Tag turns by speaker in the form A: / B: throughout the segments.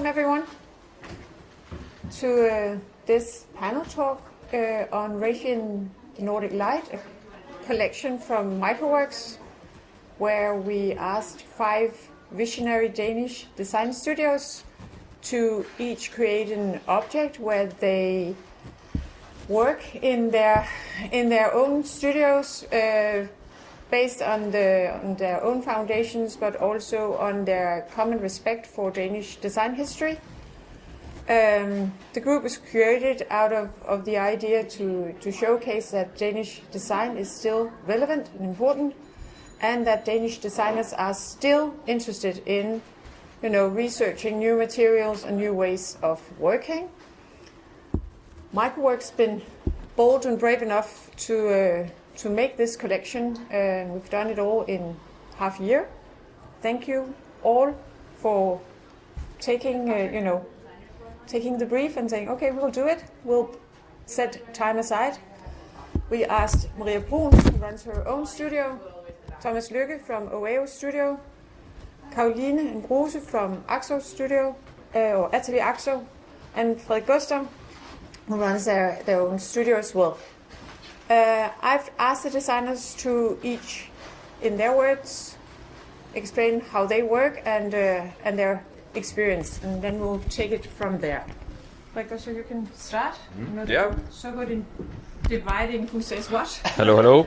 A: everyone to this panel talk on Reishi in the Nordic Light, a collection from Microworks, where we asked 5 visionary Danish design studios to each create an object where they work in their own studios, based on their own foundations, but also on their common respect for Danish design history. The group was created out of the idea to showcase that Danish design is still relevant and important, and that Danish designers are still interested in, researching new materials and new ways of working. Microworks been bold and brave enough to make this collection. We've done it all in half a year. Thank you all for taking the brief and saying, okay, we'll do it. We'll set time aside. We asked Marie Bruun, who runs her own studio, Thomas Lykke from OEO Studio, Caroline and Bruun from AXO Studio, or Atelier AXO, and Frederik Gustav, who runs their own studio as well. I've asked the designers to each, in their words, explain how they work and their experience, and then we'll take it from there. Frederik, so you can start.
B: Yeah.
A: So good in dividing who says what.
B: Hello.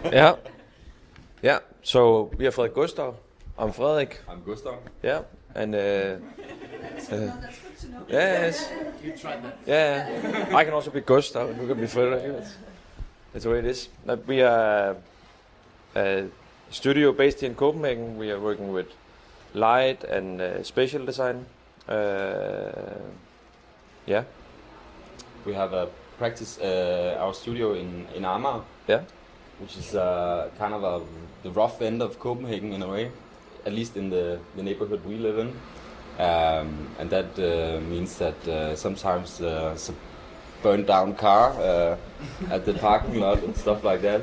B: Yeah. So we are Frederik Gustav. I'm Frederik.
C: I'm Gustav.
B: Yeah. And
A: That's good to know.
B: yes.
C: You tried that.
B: Yeah. I can also be Gustav, and you can be Frederik. That's the way it is. We are a studio based here in Copenhagen. We are working with light and spatial design. Yeah.
C: We have a practice our studio in Amager.
B: Yeah.
C: Which is kind of the rough end of Copenhagen in a way, at least in the neighborhood we live in. And that means that sometimes a burned down car at the parking lot and stuff like that.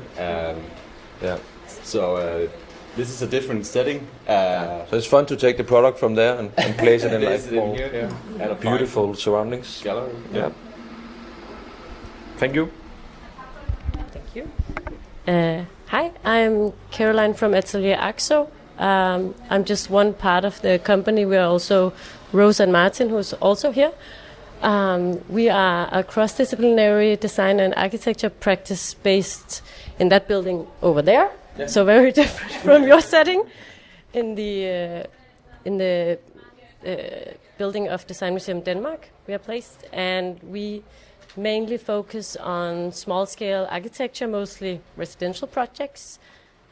C: Yeah. So this is a different setting.
B: So it's fun to take the product from there and place it in
C: place
B: like
C: it in
B: more
C: here, at a
B: beautiful surroundings.
C: gallery.
B: Yeah. Thank you.
D: Thank you. Hi, I'm Caroline from Atelier AXO. I'm just one part of the company. We are also Rose and Martin, who's also here. We are a cross-disciplinary design and architecture practice based in that building over there. Yeah. So very different from your setting in the building of Design Museum Denmark. We are placed, and we mainly focus on small-scale architecture, mostly residential projects,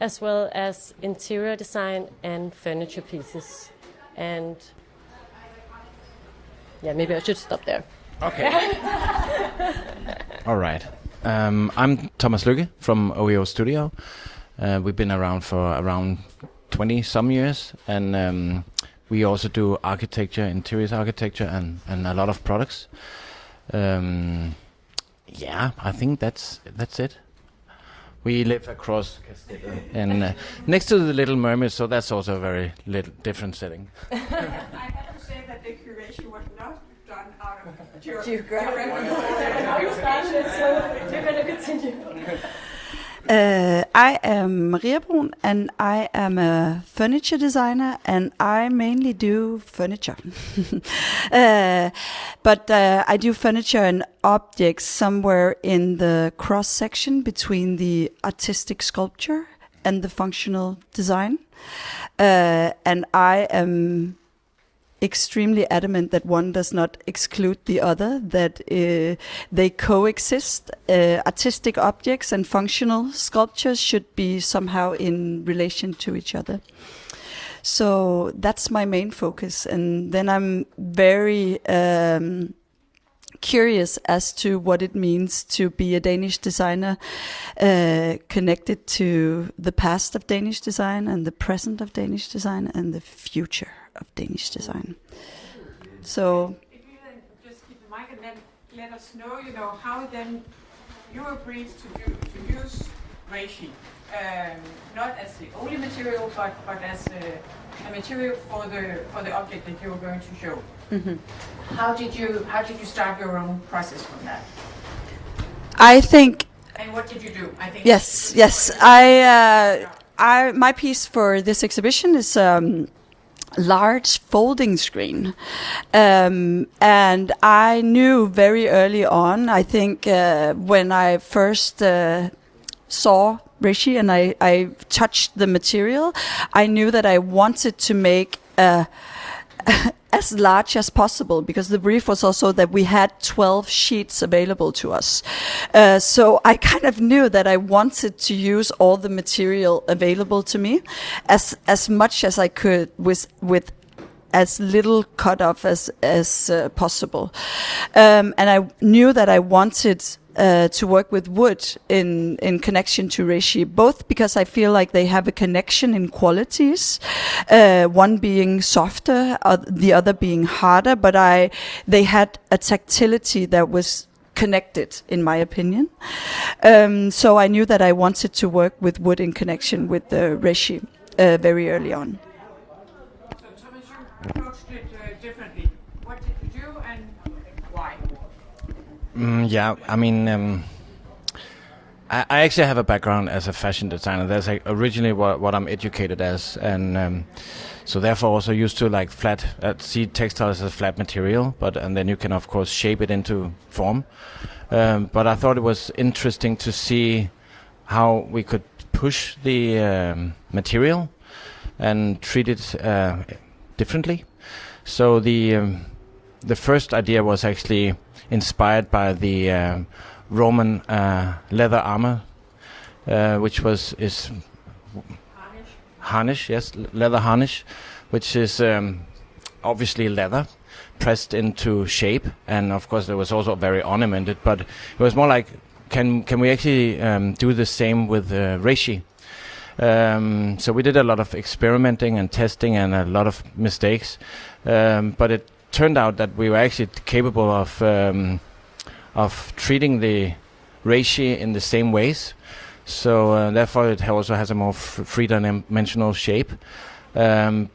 D: as well as interior design and furniture pieces. And yeah, maybe I should stop there.
E: Okay. All right. I'm Thomas Lykke from OEO Studio. We've been around for around 20 some years, and we also do architecture, interior architecture, and a lot of products. Yeah, I think that's it. We live across and next to the Little Mermaid, so that's also a very different setting.
A: I have to say that the curation was not done out of geography.
D: You're going to continue.
F: I am Marie Bruun, and I am a furniture designer, and I mainly do furniture. But I do furniture and objects somewhere in the cross-section between the artistic sculpture and the functional design. And I am extremely adamant that one does not exclude the other, that they coexist. Artistic objects and functional sculptures should be somehow in relation to each other. So that's my main focus. And then I'm very curious as to what it means to be a Danish designer, connected to the past of Danish design and the present of Danish design and the future of Danish design. So
A: if you then just keep the mic and then let us know, how then you were briefed to use Reishi, not as the only material, but as a material for the object that you were going to show. How did you start your own process from that?
F: I think
A: And what did you do? I think
F: yes. My piece for this exhibition is large folding screen, and I knew very early on. I think when I first saw Reishi and I touched the material, I knew that I wanted to make as large as possible, because the brief was also that we had 12 sheets available to us. So I kind of knew that I wanted to use all the material available to me as much as I could with as little cut off as possible. And I knew that I wanted to work with wood in connection to reishi, both because I feel like they have a connection in qualities, one being softer, the other being harder, but they had a tactility that was connected, in my opinion. So I knew that I wanted to work with wood in connection with the reishi very early on.
A: So Thomas, you approached it differently. What did you do and why?
E: Yeah, I mean, I actually have a background as a fashion designer. That's like originally what I'm educated as, and so therefore also used to like see textiles as a flat material, and then you can of course shape it into form. But I thought it was interesting to see how we could push the material and treat it differently. So the first idea was actually inspired by the Roman leather armor, which is harnish, yes, leather harnish, which is obviously leather pressed into shape, and of course it was also very ornamented. But it was more like, can we actually do the same with reishi? So we did a lot of experimenting and testing and a lot of mistakes, but it turned out that we were actually capable of treating the reishi in the same ways. So therefore it also has a more three-dimensional shape. And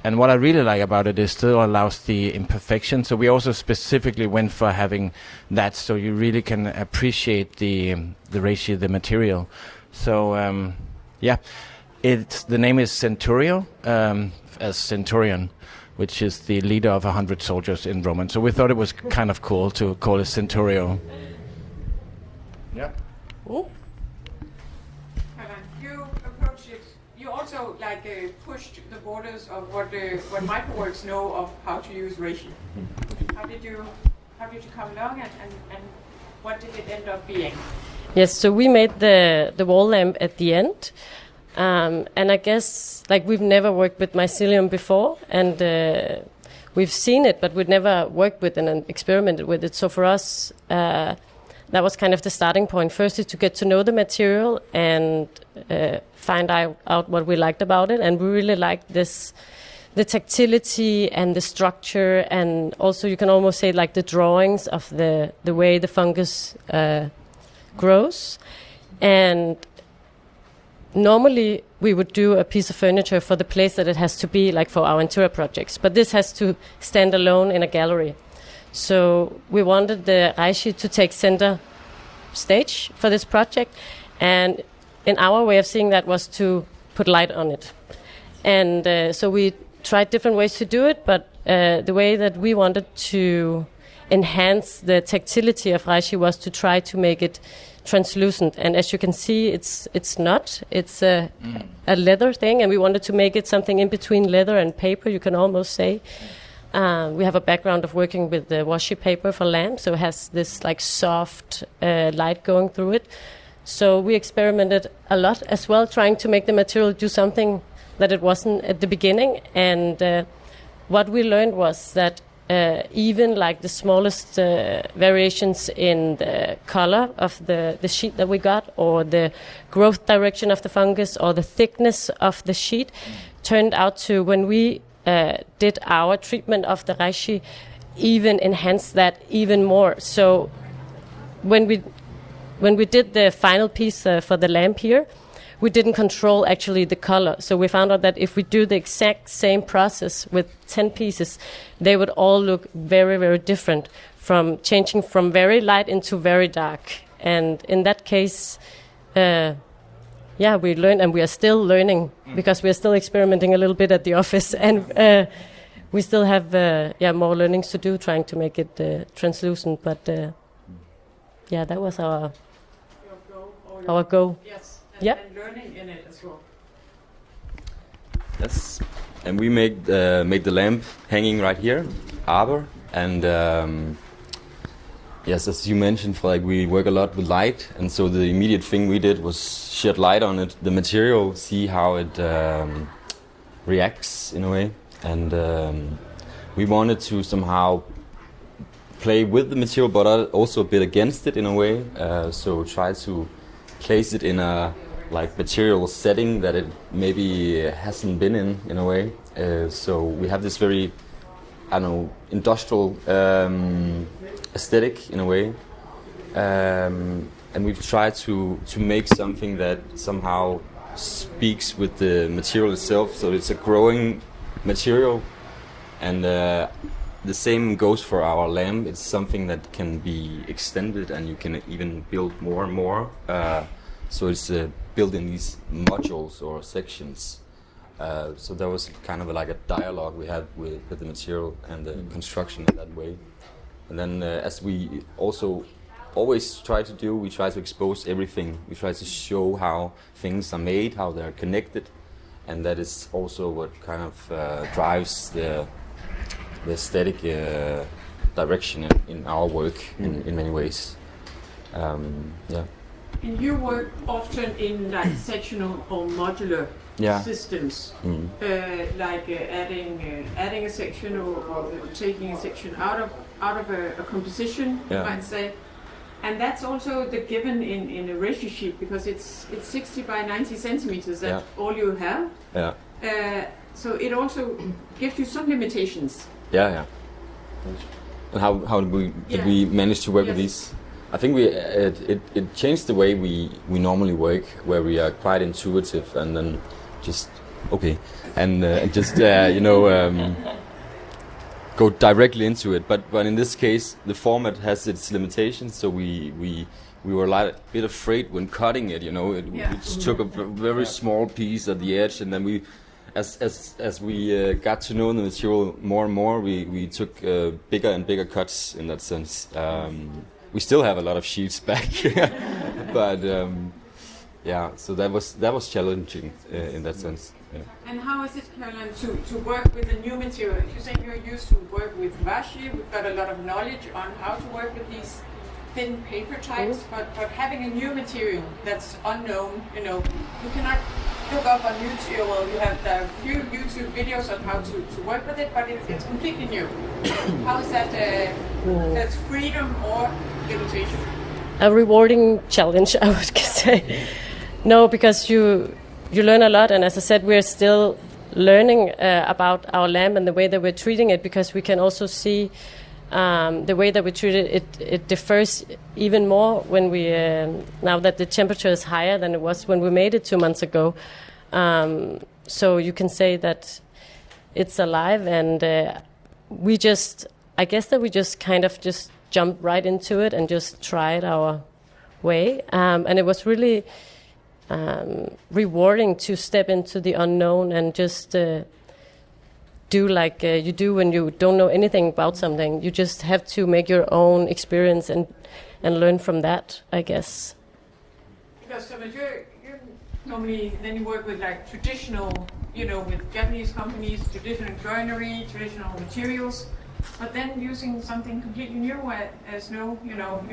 E: what I really like about it is still allows the imperfection. So we also specifically went for having that, so you really can appreciate the reishi, the material. So yeah, the name is Centurio, as Centurion, which is the leader of 100 soldiers in Roman. So we thought it was kind of cool to call it Centurio. Yeah.
A: You approached it. You also pushed the borders of what Microworks know of how to use reishi. How did you come along, and what did it end up being?
D: Yes, so we made the wall lamp at the end. And I guess we've never worked with mycelium before, and we've seen it, but we'd never worked with it and experimented with it. So for us, that was kind of the starting point. First is to get to know the material and find out what we liked about it. And we really liked the tactility and the structure, and also you can almost say the drawings of the way the fungus grows. And normally we would do a piece of furniture for the place that it has to be, for our interior projects, but this has to stand alone in a gallery. So we wanted the reishi to take center stage for this project, and in our way of seeing that was to put light on it. And so we tried different ways to do it, but the way that we wanted to enhance the tactility of reishi was to try to make it translucent, and as you can see, it's not. It's a leather thing, and we wanted to make it something in between leather and paper, you can almost say. We have a background of working with the washi paper for lamps, so it has this soft light going through it. So we experimented a lot as well, trying to make the material do something that it wasn't at the beginning. And what we learned was that even the smallest variations in the color of the sheet that we got, or the growth direction of the fungus, or the thickness of the sheet, turned out to, when we did our treatment of the reishi, even enhance that even more. So when we did the final piece for the lamp here, we didn't control actually the color. So we found out that if we do the exact same process with 10 pieces, they would all look very, very different, from changing from very light into very dark. And in that case, we learned, and we are still learning, because we are still experimenting a little bit at the office, and we still have more learnings to do, trying to make it translucent. But that was our go.
A: Yes,
D: and
A: learning in it as well.
C: Yes, and we made the lamp hanging right here, arbor, and yes, as you mentioned, like we work a lot with light, and so the immediate thing we did was shed light on it, the material, see how it reacts in a way, and we wanted to somehow play with the material, but also a bit against it in a way. So try to place it in a material setting that it maybe hasn't been in a way. So we have this very, industrial aesthetic in a way, and we've tried to make something that somehow speaks with the material itself. So it's a growing material, and the same goes for our lamp. It's something that can be extended, and you can even build more and more. So it's built in these modules or sections. So that was kind of like a dialogue we had with the material and the construction in that way. And then as we also always try to do, we try to expose everything. We try to show how things are made, how they're connected, and that is also what kind of drives the aesthetic direction in our work in many ways.
A: And you work often in sectional or modular systems, adding a section or taking a section out of a composition, you might say. And that's also the given in a Reishi sheet, because it's 60 by 90 centimeters. That's all you have.
C: Yeah.
A: So it also gives you some limitations.
C: Yeah. And how did we manage to work with these? I think it changed the way we normally work, where we are quite intuitive and then just go directly into it. But in this case, the format has its limitations, so we were a bit afraid when cutting it. It took a very small piece at the edge, and then we, as we got to know the material more and more, we took bigger and bigger cuts in that sense. We still have a lot of sheets back, but so that was challenging in that sense. Yeah.
A: And how is it, Caroline, to work with a new material? If you say you're used to work with Reishi, we've got a lot of knowledge on how to work with these thin paper types, but having a new material that's unknown, you cannot look up on YouTube. Well, you have a few YouTube videos on how to work with it, but it's completely new. How is that? That's freedom or limitation?
D: A rewarding challenge, I would say. No, because you learn a lot, and as I said, we're still learning about our lamp and the way that we're treating it, because we can also see the way that we treat it differs even more when we now that the temperature is higher than it was when we made it 2 months ago. So you can say that it's alive, and we just kind of just jumped right into it and just tried our way, and it was really rewarding to step into the unknown and just do like you do when you don't know anything about something. You just have to make your own experience and learn from that, I guess.
A: Because Thomas, you normally then you work with traditional, with Japanese companies, traditional joinery, traditional materials, but then using something completely new, as you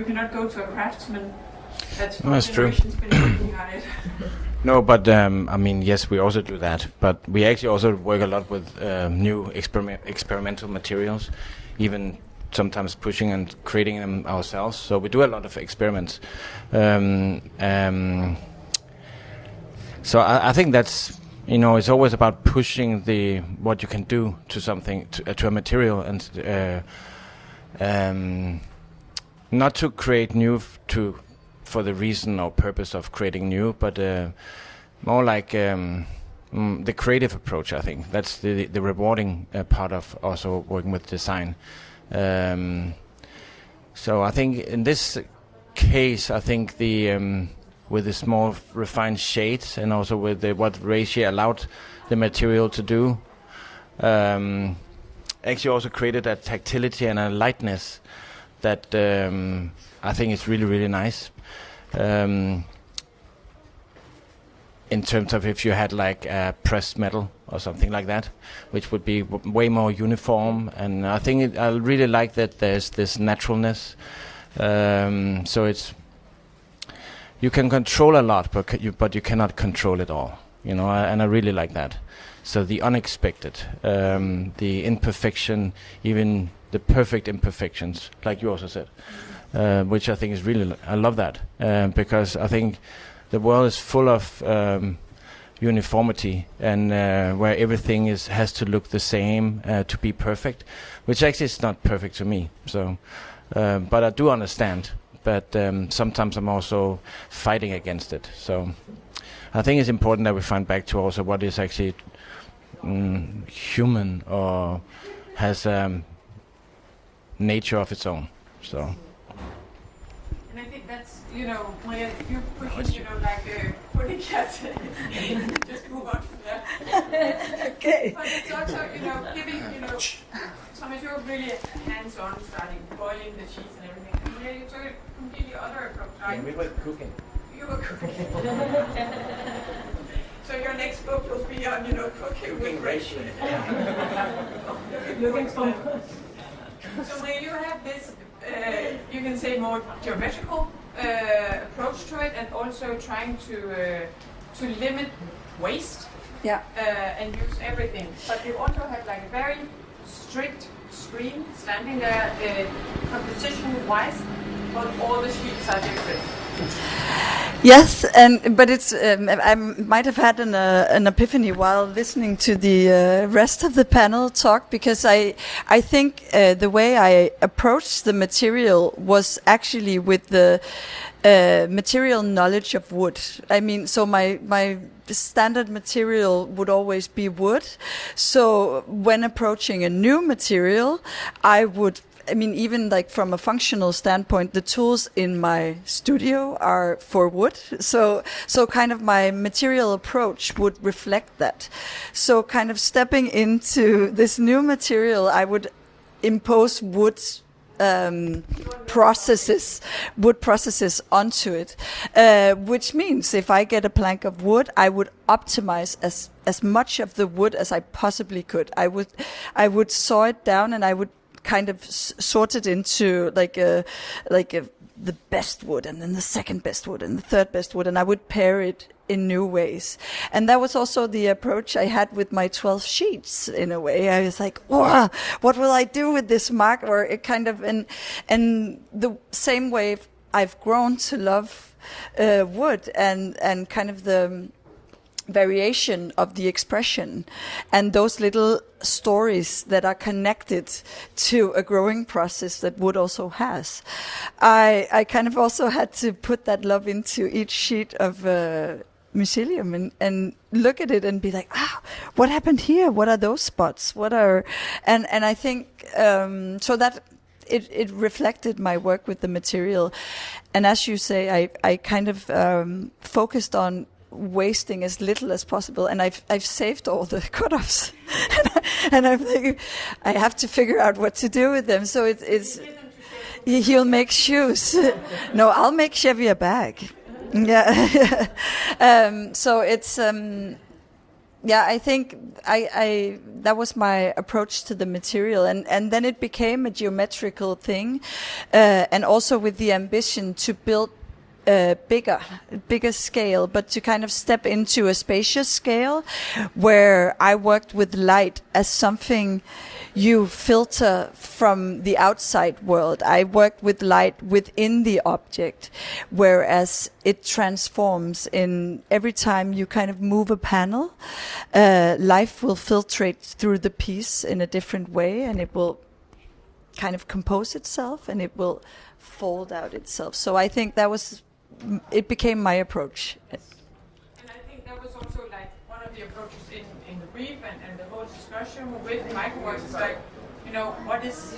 A: cannot go to a craftsman. That's true. Been working on it.
E: No, but yes, we also do that. But we actually also work a lot with new experimental materials, even sometimes pushing and creating them ourselves. So we do a lot of experiments. So I think that's, it's always about pushing what you can do to something, to a material, and not to create new for the reason or purpose of creating new, but more like the creative approach. I think that's the rewarding part of also working with design. So I think in this case, I think the with the small refined shades and also with what Reishi allowed the material to do, actually also created a tactility and a lightness that I think is really, really nice. In terms of if you had like a pressed metal or something like that, which would be way more uniform. And I think I really like that there's this naturalness. So it's, you can control a lot, but you cannot control it all, you know, and I really like that. So the unexpected, the imperfection, even the perfect imperfections, like you also said, which I think is really, I love that, because I think the world is full of uniformity and where everything has to look the same to be perfect, which actually is not perfect to me. So, but I do understand. But sometimes I'm also fighting against it. So I think it's important that we find back to also what is actually human or has nature of its own. So.
A: And I think that's, you know, Maria, you're pushing, you know, like putting cat. Just move on from that.
F: Okay.
A: But it's also, you know, giving, you know, Thomas, you're really hands-on, starting boiling the cheese and everything. And Maria, you took a completely other approach, right?
E: Yeah, we were cooking.
A: You were cooking. So your next book will be on, you know, cooking with Reishi. Looking for. So Maria, you have this, you can say, more geometrical approach to it, and also trying to limit waste.
F: Yeah.
A: And use everything. But you also have like a very strict screen standing there, composition-wise, but all the sheets are different.
F: Yes, but it's I might have had an epiphany while listening to the rest of the panel talk, because I think the way I approached the material was actually with the material knowledge of wood. I mean, so my standard material would always be wood. So when approaching a new material, I mean, even like from a functional standpoint, the tools in my studio are for wood. So kind of my material approach would reflect that. So kind of stepping into this new material, I would impose wood processes onto it, which means if I get a plank of wood, I would optimize as much of the wood as I possibly could. I would saw it down, and I would kind of sort it into the best wood, and then the second best wood, and the third best wood, and I would pair it in new ways. And that was also the approach I had with my 12 sheets. In a way, I was like, "Wow, what will I do with this mark?" Or it kind of, and the same way I've grown to love wood and kind of the variation of the expression and those little stories that are connected to a growing process that wood also has. I kind of also had to put that love into each sheet of mycelium and look at it and be like, what happened here? What are those spots? And I think so that it reflected my work with the material. And as you say, I kind of focused on wasting as little as possible, and I've saved all the cut-offs, and I'm like, I have to figure out what to do with them. So it's he'll make shoes. No, I'll make Chevy a bag. Yeah. So it's I think I that was my approach to the material, and then it became a geometrical thing, and also with the ambition to build bigger scale, but to kind of step into a spacious scale where I worked with light as something you filter from the outside world. I worked with light within the object, whereas it transforms in every time you kind of move a panel, life will filtrate through the piece in a different way, and it will kind of compose itself, and it will fold out itself. So I think it became my approach.
A: And I think that was of the approaches in the brief and the whole discussion with MicroWorks is like, what is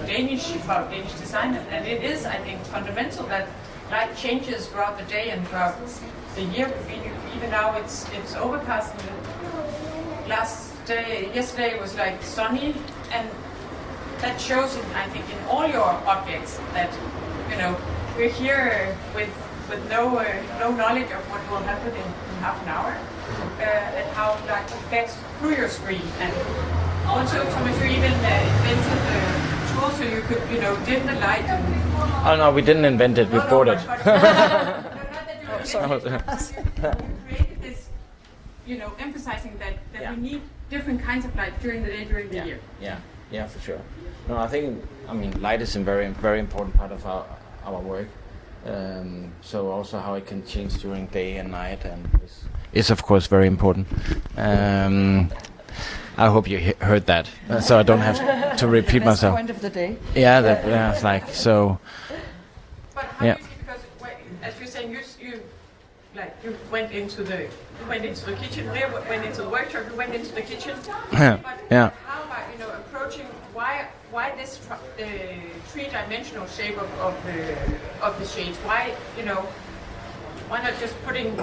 A: Danish about Danish design? And it is, I think, fundamental that light changes throughout the day and throughout the year. Even now it's overcast. Yesterday was like sunny, and that shows, I think, in all your objects that we're here with no knowledge of what will happen in half an hour, and how light affects through your screen. And also, Thomas, you even invented the tool so you could, dim the light.
E: Oh no, we didn't invent it. We bought it.
A: Not that you invented it, you created this, emphasizing that we need different kinds of light during the day, during the year.
E: Yeah, for sure. No, I mean, light is a very, very important part of our work. So also how it can change during day and night, and is of course very important. I hope you heard that, so I don't have to repeat myself.
F: Point of the day.
E: Yeah, it's like so.
A: But how do you see, because as you're saying, you went into the kitchen, went into the workshop, you went into the kitchen.
E: Yeah.
A: But how about approaching why this three-dimensional shape of the shades? Why not just putting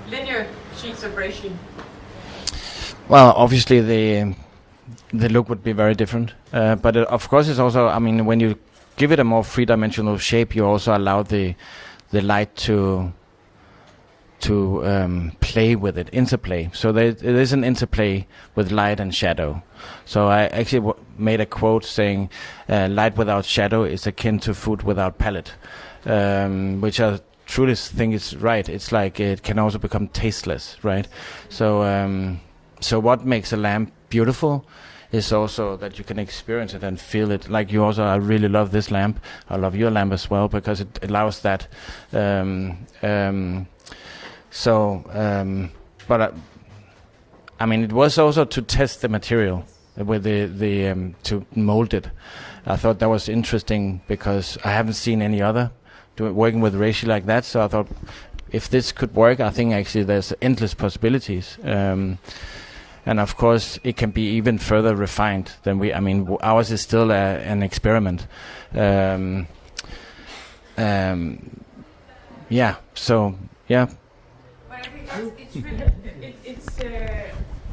A: linear sheets of reishi?
E: Well, obviously the look would be very different, but of course it's also, I mean, when you give it a more three-dimensional shape, you also allow the light to play with it, interplay. So there is an interplay with light and shadow. So I actually made a quote saying, light without shadow is akin to food without palate, which I truly think is right. It's like it can also become tasteless, right? So what makes a lamp beautiful is also that you can experience it and feel it. Like you also, I really love this lamp. I love your lamp as well, because it allows that. But I mean, it was also to test the material with the to mold it. I thought that was interesting because I haven't seen any other working with reishi like that. So I thought, if this could work, I think actually there's endless possibilities. And of course, it can be even further refined than we. I mean, ours is still an experiment. Yeah. So yeah.
A: But I think it's really it's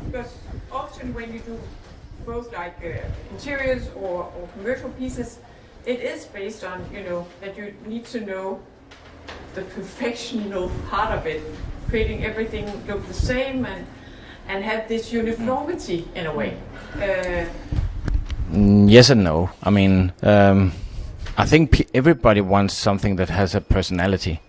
A: because often when you do both like interiors or commercial pieces, it is based on that you need to know the perfectional part of it, creating everything look the same and have this uniformity in a way.
E: Yes and no. I mean, I think everybody wants something that has a personality.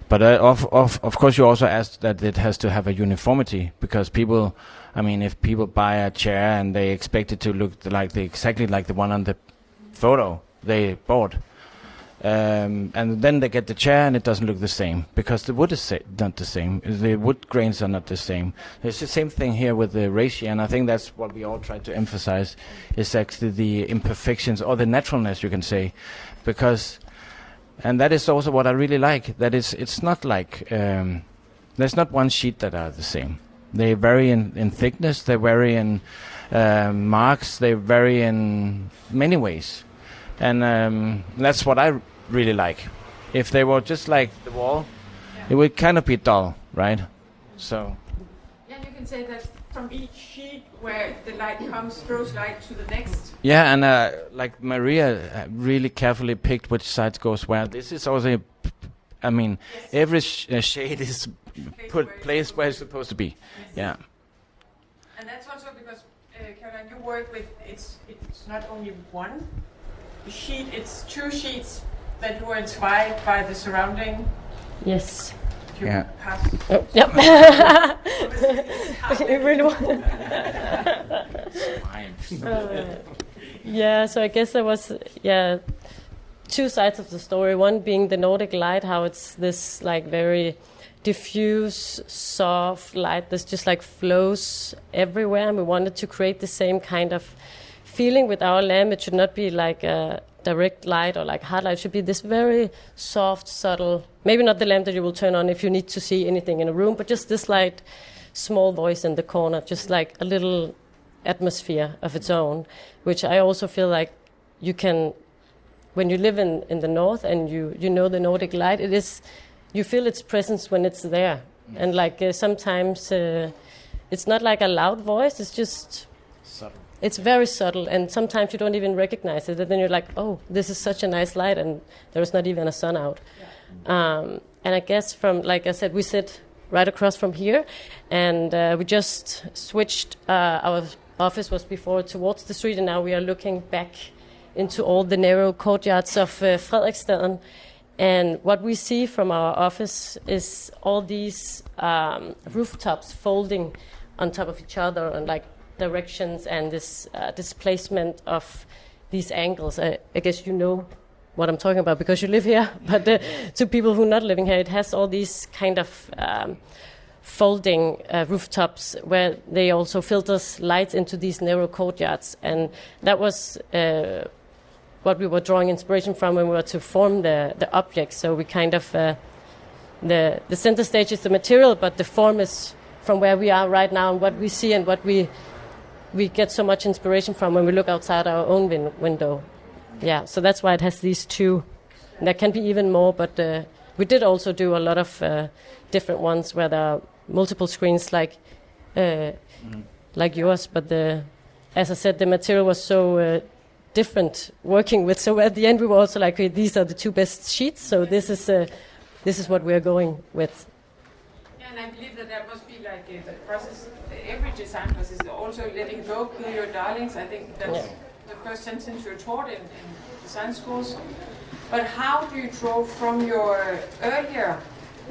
E: But of course, you also asked that it has to have a uniformity, because people, I mean, if people buy a chair and they expect it to look like exactly like the one on the photo they bought, and then they get the chair and it doesn't look the same, because the wood is not the same. The wood grains are not the same. It's the same thing here with the reishi, and I think that's what we all try to emphasize, is actually the imperfections or the naturalness, you can say, because. And that is also what I really like. That it's not like there's not one sheet that are the same. They vary in thickness. They vary in marks. They vary in many ways, and that's what I really like. If they were just like the wall, it would kind of be dull, right? So.
A: Yeah, you can say that from each sheet where the light comes, throws light to the next.
E: Yeah, and like Maria really carefully picked which side goes where. This is also, I mean, yes. Every shade is placed where it's supposed to be. Yes. Yeah.
A: And that's also because, Caroline, you work with, it's not only one sheet, it's two sheets that were inspired by the surrounding.
D: Yes.
E: Yeah.
D: Oh, yep. You really want. Yeah, so I guess there was two sides of the story. One being the Nordic light, how it's this like very diffuse, soft light that just like flows everywhere, and we wanted to create the same kind of feeling with our lamp. It should not be like a direct light or like hard light. It should be this very soft, subtle, maybe not the lamp that you will turn on if you need to see anything in a room, but just this light, small voice in the corner, just like a little atmosphere of its own, which I also feel like you can, when you live in the north and you know the Nordic light, it is, you feel its presence when it's there. And like sometimes it's not like a loud voice, it's just subtle. It's very subtle, and sometimes you don't even recognize it, and then you're like, oh, this is such a nice light, and there's not even a sun out. And I guess from, like I said, we sit right across from here, and we just switched, our office was before towards the street, and now we are looking back into all the narrow courtyards of Frederiksstaden. And what we see from our office is all these rooftops folding on top of each other, and like directions and this displacement of these angles. I guess you know what I'm talking about because you live here, but to people who are not living here, it has all these kind of folding rooftops where they also filters lights into these narrow courtyards. And that was what we were drawing inspiration from when we were to form the object. So we kind of, the center stage is the material, but the form is from where we are right now and what we see and what we get so much inspiration from when we look outside our own window. Yeah, so that's why it has these two. And there can be even more, but we did also do a lot of different ones where there are multiple screens like yours. But as I said, the material was so different working with. So at the end, we were also like, okay, these are the two best sheets. So this is what we are going with.
A: And I believe that must be like the process, every design process, also letting go, kill your darlings. I think that's the first sentence you're taught in design schools. But how do you draw from your earlier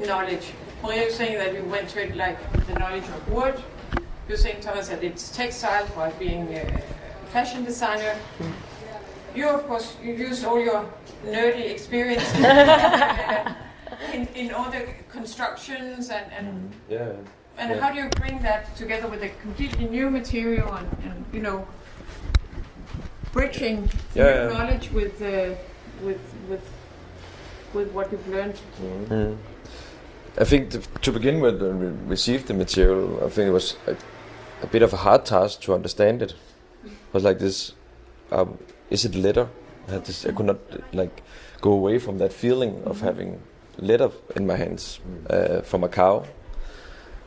A: knowledge? Maria was saying that you went to it like the knowledge of wood. You're saying, Thomas, that it's textile by being a fashion designer. You, of course, you used all your nerdy experience in all the constructions and how do you bring that together with a completely new material and you know, bridging new knowledge with what you've learned?
B: Mm-hmm. I think to begin with, when we received the material, I think it was a bit of a hard task to understand it. It was like this, is it leather? I could not like go away from that feeling of having leather in my hands from a cow.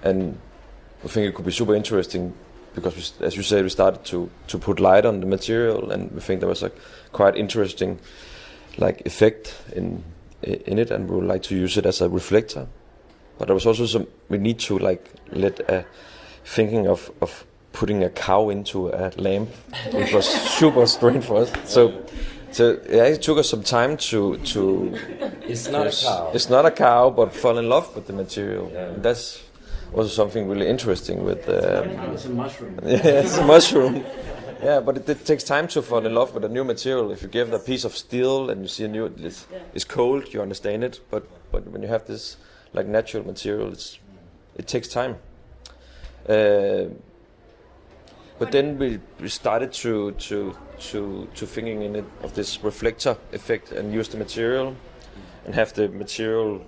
B: And I think it could be super interesting because, as you said, we started to put light on the material, and we think there was a quite interesting like effect in it, and we would like to use it as a reflector. But there was also we need to like let thinking of putting a cow into a lamp. It was super strange for us. So it took us some time to.
C: It's not a cow.
B: It's not a cow, but fall in love with the material. Yeah. And that's also something really interesting with.
E: It's a mushroom.
B: Yeah, it's a mushroom. Yeah, but it takes time to fall in love with a new material. If you give a piece of steel and you see a new, it's cold, you understand it. But when you have this like natural material, it takes time. But then we started to thinking in it of this reflector effect and use the material and have the material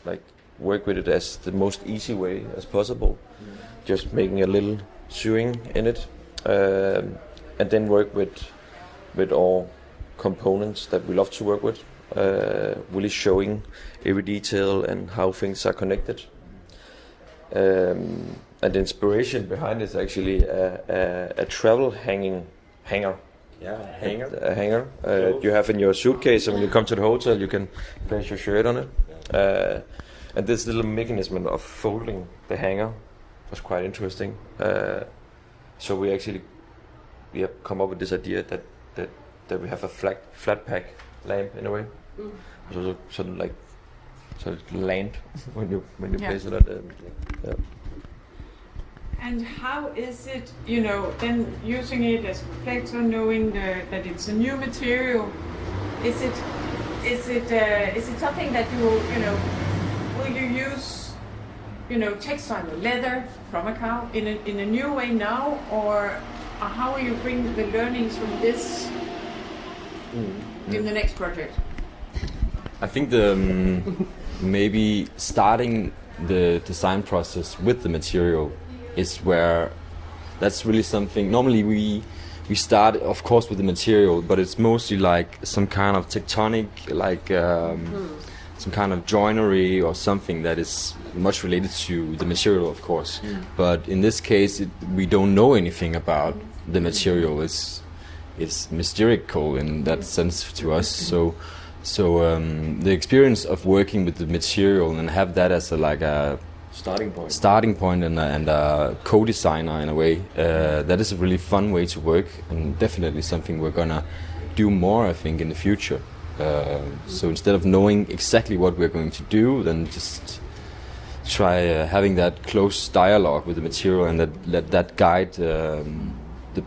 B: like work with it as the most easy way as possible. Just making a little sewing in it, and then work with all components that we love to work with, really showing every detail and how things are connected. And the inspiration behind it is actually a travel hanger.
C: Yeah, hanger.
B: A hanger you have in your suitcase, and when you come to the hotel, you can place your shirt on it. And this little mechanism of folding the hanger was quite interesting. So we actually have come up with this idea that we have a flat pack lamp in a way. So sort of like land when you place it at the. Yeah.
A: And how is it, then using it as a reflector, knowing that it's a new material? Is it something that will you use, textile leather from a cow in a new way now, or how will you bring the learnings from this in the next project?
C: I think the maybe starting the design process with the material is where that's really something. Normally we start, of course, with the material, but it's mostly like some kind of tectonic, like some kind of joinery or something that is much related to the material, of course. But in this case, we don't know anything about the material. It's mystical in that sense to us. So the experience of working with the material and have that as a starting point and a co-designer in a way, that is a really fun way to work, and definitely something we're gonna do more, I think, in the future. So instead of knowing exactly what we're going to do, then just try having that close dialogue with the material and let that guide the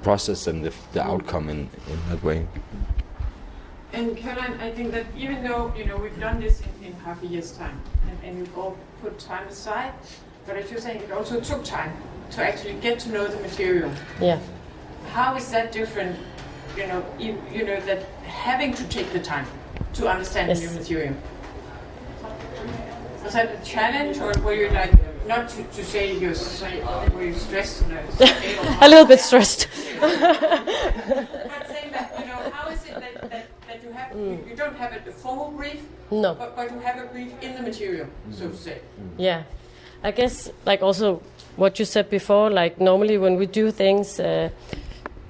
C: process and the outcome in that way.
A: And Caroline, I think that even though we've done this in half a year's time, and you've all put time aside, but as you're saying, it also took time to actually get to know the material.
D: Yeah.
A: How is that different? That having to take the time to understand the new material. Was that a challenge, or were you like, not to say were you stressed?
D: A little bit stressed.
A: But saying that, how is it that you have, you don't have a formal brief,
D: no,
A: but you have a brief in the material, so to say.
D: Yeah, I guess like also what you said before, like normally when we do things,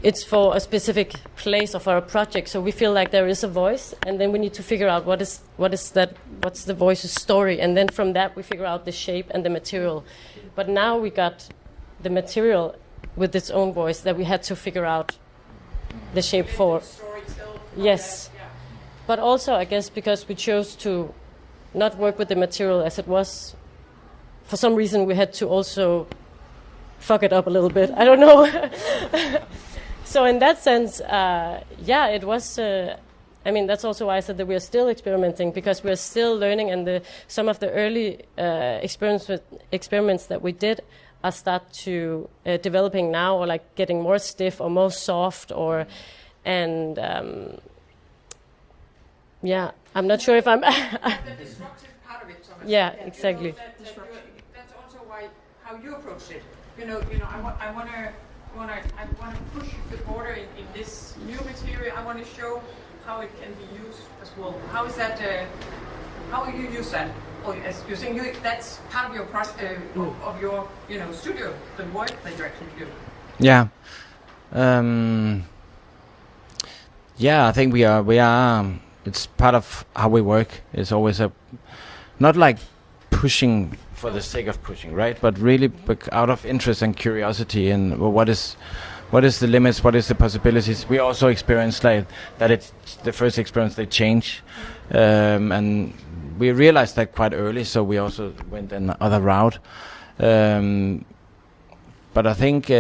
D: it's for a specific place or for a project, so we feel like there is a voice, and then we need to figure out what's the voice's story, and then from that we figure out the shape and the material. But now we got the material with its own voice that we had to figure out the shape for. Yes, but also I guess because we chose to not work with the material as it was, for some reason we had to also fuck it up a little bit. I don't know. So in that sense, it was. That's also why I said that we are still experimenting, because we are still learning, and some of the early experiments that we did are start to developing now, or like getting more stiff or more soft, I'm not sure if I'm.
A: The disruptive part of it, Thomas.
D: Yeah, exactly.
A: That's also how you approach it. I want to push the border in this new material. I want to show how it can be used as well. How is that? How will you use that? Or as you're saying, that's part of your of your studio, the work that you actually do.
E: Yeah. I think we are. It's part of how we work. It's always not like pushing for the sake of pushing, right? But really out of interest and curiosity, and what is the limits, what is the possibilities. We also experienced like that it's the first experience they change, and we realized that quite early, so we also went another route. But I think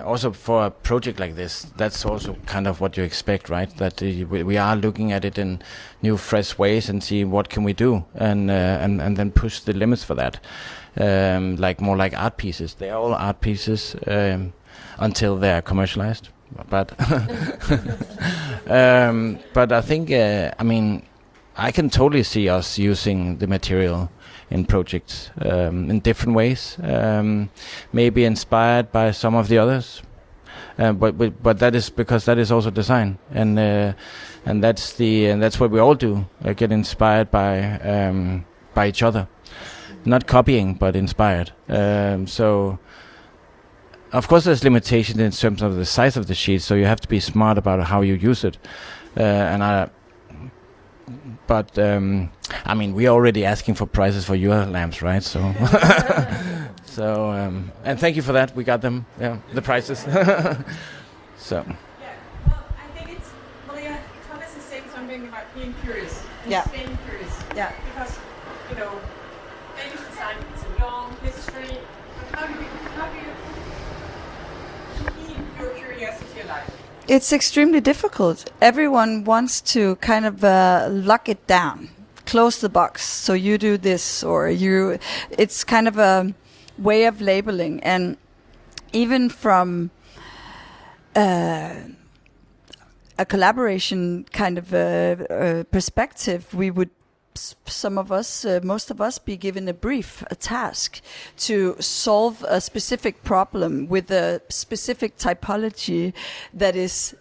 E: also for a project like this, that's also kind of what you expect, right? That we are looking at it in new, fresh ways and see what can we do, and then push the limits for that. More like art pieces. They are all art pieces until they are commercialized. But but I think I can totally see us using the material in projects in different ways, maybe inspired by some of the others, but that is because that is also design, and that's what we all do, get inspired by each other, not copying but inspired. So of course there's limitations in terms of the size of the sheet, so you have to be smart about how you use it, But we're already asking for prices for your lamps, right? So, and thank you for that. We got them, the prices. So.
A: Yeah. Well, I think it's Thomas is saying something about being curious. Staying curious.
F: Yeah.
A: Because Danish design is a long history. But how do you keep your curiosity alive?
F: It's extremely difficult. Everyone wants to kind of lock it down, close the box. So you do this, or it's kind of a way of labeling. And even from a collaboration kind of perspective, we would, some of us, most of us, be given a brief, a task to solve a specific problem with a specific typology that is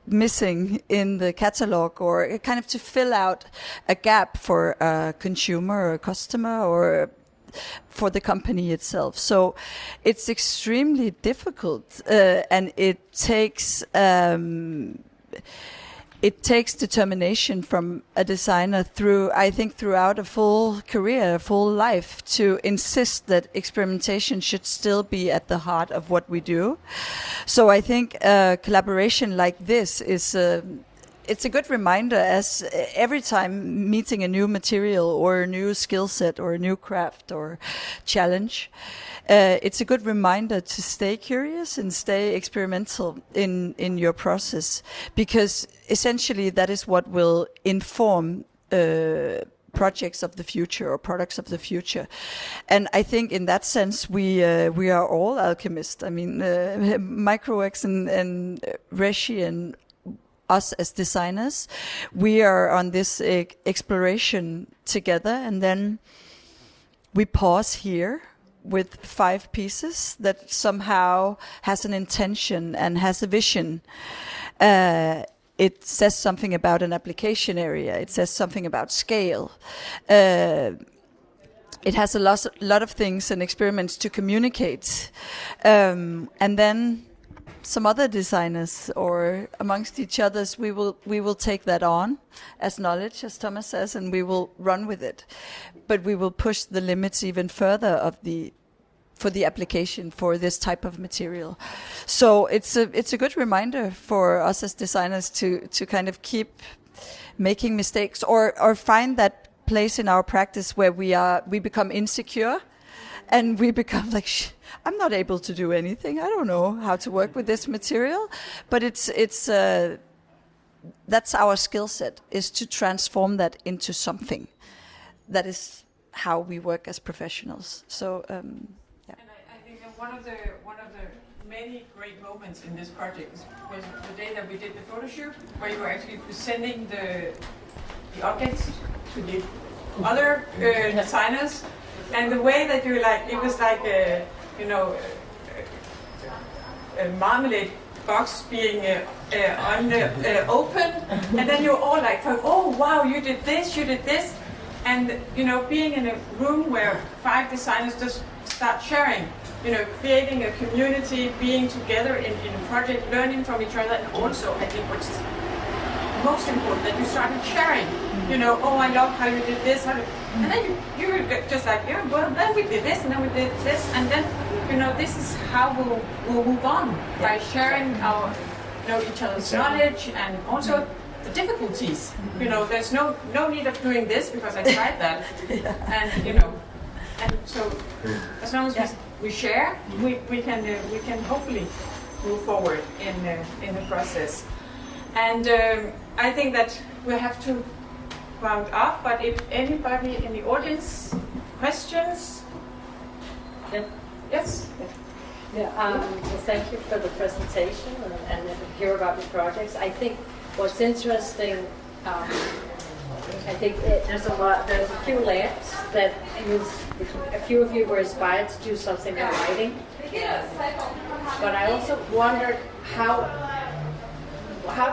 F: missing in the catalog, or kind of to fill out a gap for a consumer or a customer or for the company itself. So it's extremely difficult, and it takes determination from a designer throughout a full career, a full life, to insist that experimentation should still be at the heart of what we do. So I think collaboration like this is it's a good reminder, as every time meeting a new material or a new skill set or a new craft or challenge, it's a good reminder to stay curious and stay experimental in your process, because essentially that is what will inform projects of the future or products of the future. And I think in that sense we are all alchemists. I mean, Microx and Reishi and us as designers, we are on this exploration together, and then we pause here with 5 pieces that somehow has an intention and has a vision. It says something about an application area. It says something about scale. It has a lot of things and experiments to communicate. And then some other designers, or amongst each others, we will take that on as knowledge, as Thomas says, and we will run with it. But we will push the limits even further for the application for this type of material. So it's a good reminder for us as designers to kind of keep making mistakes, or find that place in our practice where we become insecure, and we become like, I'm not able to do anything. I don't know how to work with this material. But that's our skill set, is to transform that into something. That is how we work as professionals. So, yeah.
A: And I think that one of the many great moments in this project was the day that we did the photo shoot, where you were actually presenting the objects to the other designers. And the way that you it was like a marmalade box being opened, and then you're all like, oh wow, you did this, and being in a room where 5 designers just start sharing, creating a community, being together in a project, learning from each other, and also I think what's most important, that you started sharing. Oh, I love how you did this, and then you were just like, yeah, well, then we did this, and then we did this, and then this is how we'll move on, by sharing our each other's knowledge, and also the difficulties. There's no need of doing this because I tried that, and and so as long as we share, we can hopefully move forward in the process. And I think that we have to round off, but if anybody in the audience, questions?
G: Yeah.
A: Yes?
G: Yeah, well, thank you for the presentation and hear about your projects. I think what's interesting, I think there's a few lamps that a few of you were inspired to do something in writing. But I also wondered how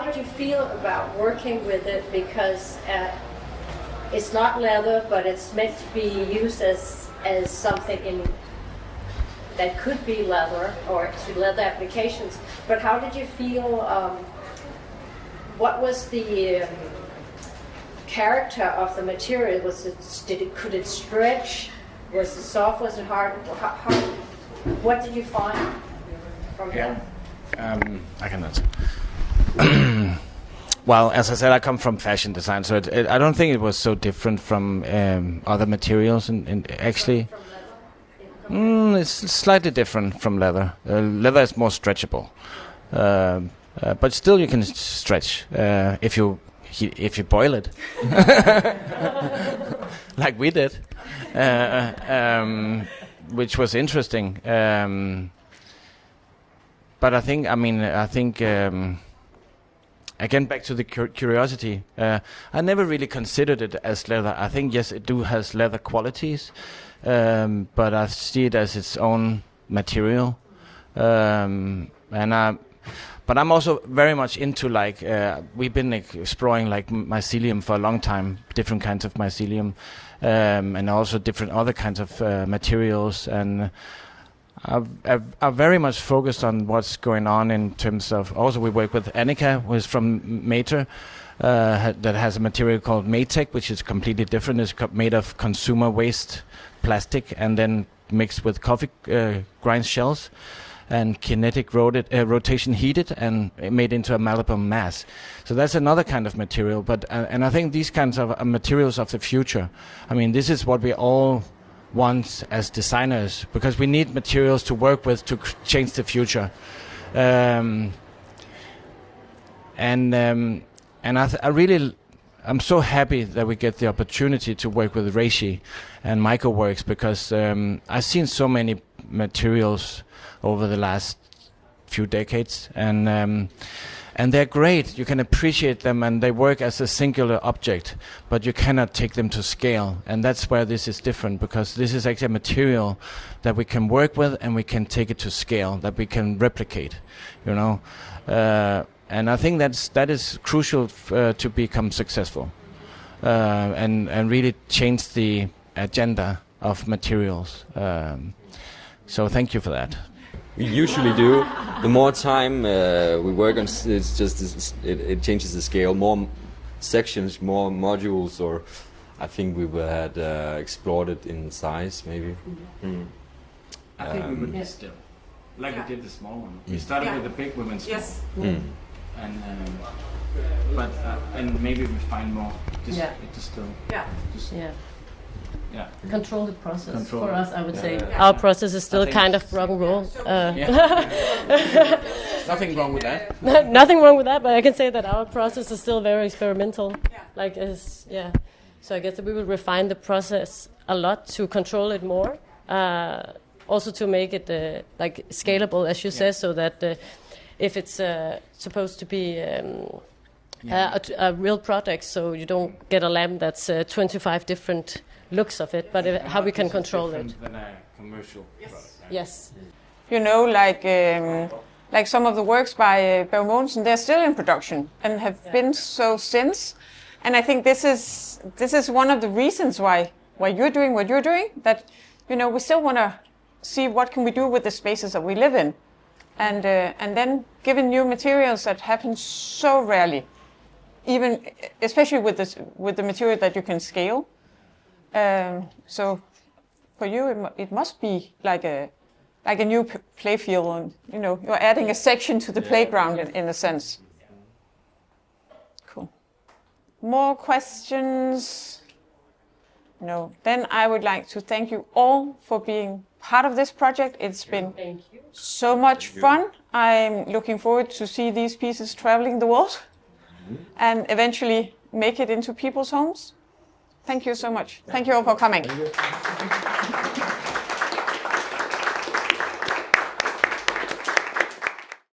G: did you feel about working with it, because it's not leather, but it's meant to be used as something that could be leather or to leather applications. But how did you feel? What was the character of the material? Could it stretch? Was it soft? Was it hard? What did you find from that?
E: I can answer. Well, as I said, I come from fashion design, so I don't think it was so different from other materials. And actually, it's slightly different from leather. Leather is more stretchable, but still you can stretch if you boil it, like we did, which was interesting. but I think again, back to the curiosity. I never really considered it as leather. I think yes, it has leather qualities, but I see it as its own material. But I'm also very much into we've been exploring mycelium for a long time, different kinds of mycelium, and also different other kinds of materials, and I've very much focused on what's going on in terms of. Also, we work with Annika, who is from Mater, that has a material called Maytech, which is completely different. It's made of consumer waste plastic and then mixed with coffee grind shells and kinetic rotation heated and made into a malleable mass. So that's another kind of material. But and I think these kinds of materials of the future. I mean, this is what we all want as designers, because we need materials to work with to change the future. I'm so happy that we get the opportunity to work with Reishi and MycoWorks, because I've seen so many materials over the last few decades, and they're great. You can appreciate them, and they work as a singular object, but you cannot take them to scale. And that's where this is different, because this is actually a material that we can work with, and we can take it to scale, that we can replicate, you know. And I think that is crucial to become successful, and really change the agenda of materials. So thank you for that.
C: We usually do. The more time we work on, it's just it changes the scale. More sections, more modules, or I think we had explored it in size, maybe.
E: Mm. I think we would still, we did the small one. We started with the big women's small.
A: Yes.
E: And maybe we find more.
D: Control the process. For us, I would say our process is still kind of rock and roll.
E: Nothing wrong with that.
D: Nothing wrong with that, but I can say that our process is still very experimental. So I guess that we will refine the process a lot to control it more. Also to make it scalable, as you said, so that if it's supposed to be a real product, so you don't get a lamp that's 25 different looks of it, but how we can control it.
E: Than a commercial product.
D: Yes.
A: You know, like some of the works by Børge Mogensen, they're still in production and have been so since. And I think this is one of the reasons why you're doing what you're doing. That, you know, we still want to see what can we do with the spaces that we live in, and then given new materials that happen so rarely, even especially with the material that you can scale. So for you, it must be like a new play field, and you know, you're adding a section to the playground in a sense. Cool. More questions? No. Then I would like to thank you all for being part of this project. It's been so much fun. I'm looking forward to see these pieces traveling the world and eventually make it into people's homes. Thank you so much. Thank you all for coming.